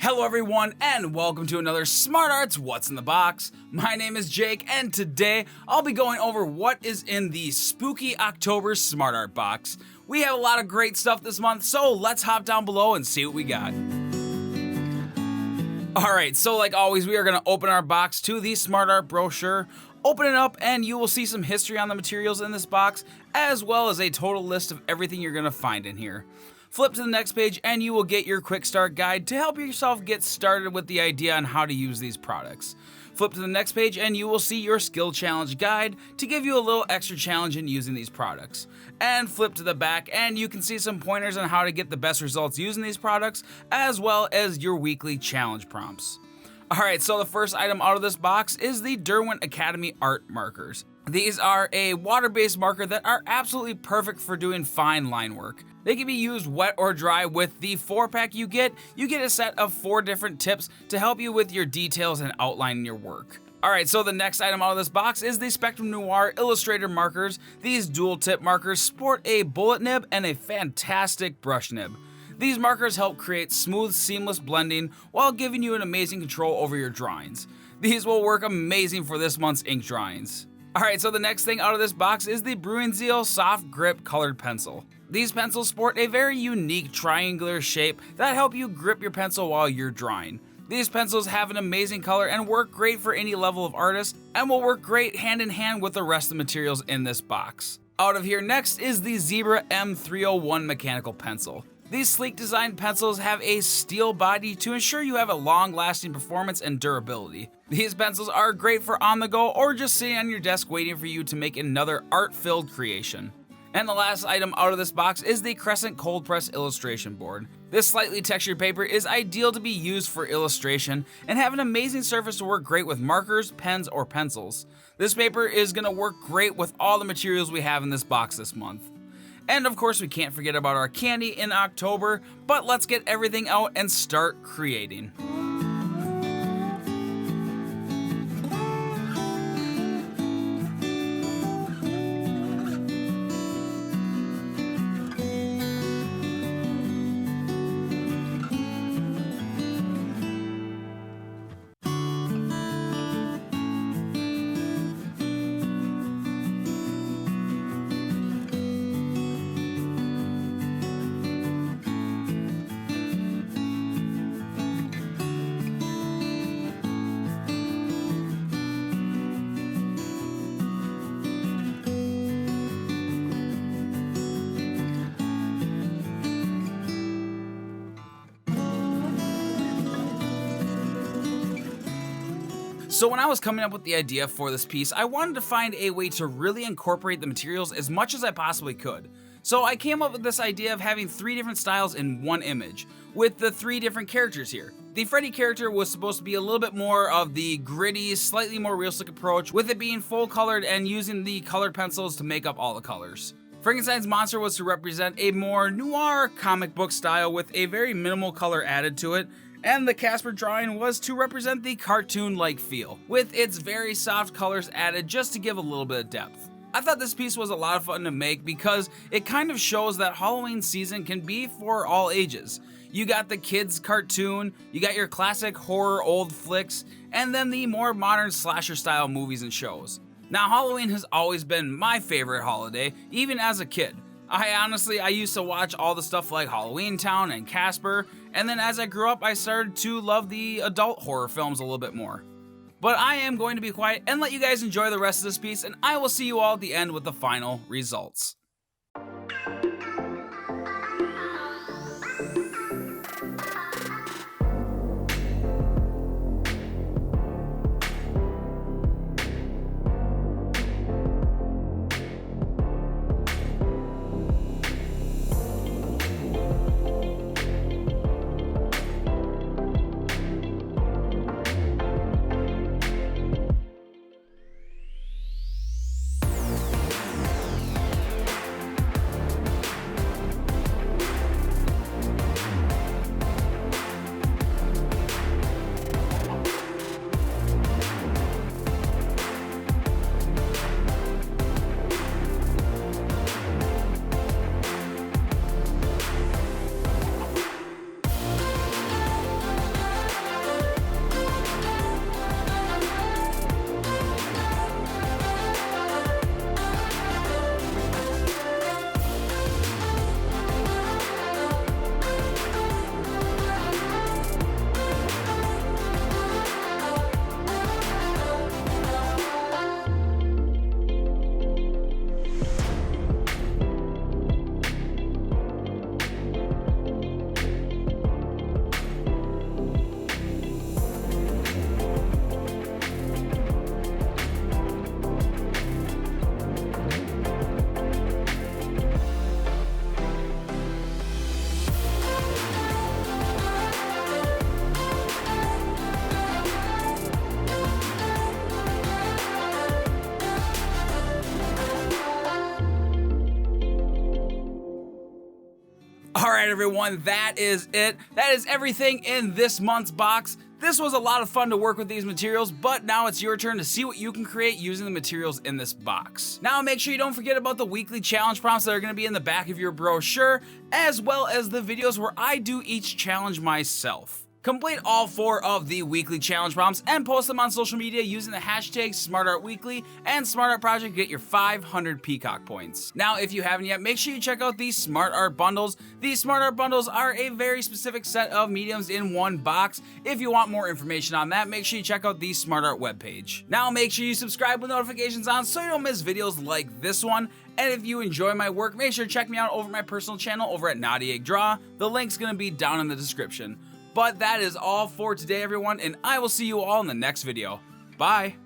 Hello everyone and welcome to another Smart Arts What's in the Box. My name is Jake and today I'll be going over what is in the spooky October Smart Art box. We have a lot of great stuff this month, so let's hop down below and see what we got. Alright, so like always we are going to open our box to the Smart Art brochure. Open it up and you will see some history on the materials in this box, as well as a total list of everything you're going to find in here. Flip to the next page and you will get your quick start guide to help yourself get started with the idea on how to use these products. Flip to the next page and you will see your skill challenge guide to give you a little extra challenge in using these products. And flip to the back and you can see some pointers on how to get the best results using these products, as well as your weekly challenge prompts. Alright, so the first item out of this box is the DERWENT Academy Art Markers. These are a water-based marker that are absolutely perfect for doing fine line work. They can be used wet or dry. With the 4-pack you get a set of 4 different tips to help you with your details and outlining your work. Alright, so the next item out of this box is the Spectrum Noir Illustrator Markers. These dual tip markers sport a bullet nib and a fantastic brush nib. These markers help create smooth, seamless blending while giving you an amazing control over your drawings. These will work amazing for this month's ink drawings. Alright, so the next thing out of this box is the BRUYNZEEL Soft Grip Colored Pencil. These pencils sport a very unique triangular shape that help you grip your pencil while you're drawing. These pencils have an amazing color and work great for any level of artist, and will work great hand in hand with the rest of the materials in this box. Out of here next is the Zebra M301 Mechanical Pencil. These sleek designed pencils have a steel body to ensure you have a long-lasting performance and durability. These pencils are great for on the go or just sitting on your desk waiting for you to make another art-filled creation. And the last item out of this box is the Crescent Cold Press Illustration Board. This slightly textured paper is ideal to be used for illustration and have an amazing surface to work great with markers, pens, or pencils. This paper is going to work great with all the materials we have in this box this month. And of course we can't forget about our candy in October, but let's get everything out and start creating. So when I was coming up with the idea for this piece, I wanted to find a way to really incorporate the materials as much as I possibly could. So I came up with this idea of having 3 different styles in one image, with the 3 different characters here. The Freddy character was supposed to be a little bit more of the gritty, slightly more realistic approach, with it being full colored and using the colored pencils to make up all the colors. Frankenstein's monster was to represent a more noir comic book style with a very minimal color added to it. And the Casper drawing was to represent the cartoon-like feel, with its very soft colors added just to give a little bit of depth. I thought this piece was a lot of fun to make because it kind of shows that Halloween season can be for all ages. You got the kids cartoon, you got your classic horror old flicks, and then the more modern slasher style movies and shows. Now Halloween has always been my favorite holiday, even as a kid. I used to watch all the stuff like Halloween Town and Casper, and then as I grew up I started to love the adult horror films a little bit more. But I am going to be quiet and let you guys enjoy the rest of this piece, and I will see you all at the end with the final results. Alright everyone, that is it. That is everything in this month's box. This was a lot of fun to work with these materials, but now it's your turn to see what you can create using the materials in this box. Now make sure you don't forget about the weekly challenge prompts that are going to be in the back of your brochure, as well as the videos where I do each challenge myself. Complete all 4 of the weekly challenge prompts and post them on social media using the hashtag SmartArtWeekly and SmartArt Project to get your 500 Peacock points. Now, if you haven't yet, make sure you check out these SmartArt bundles. These SmartArt bundles are a very specific set of mediums in one box. If you want more information on that, make sure you check out the SmartArt webpage. Now, make sure you subscribe with notifications on so you don't miss videos like this one. And if you enjoy my work, make sure to check me out over my personal channel over at Naughty Egg Draw. The link's going to be down in the description. But that is all for today, everyone, and I will see you all in the next video. Bye!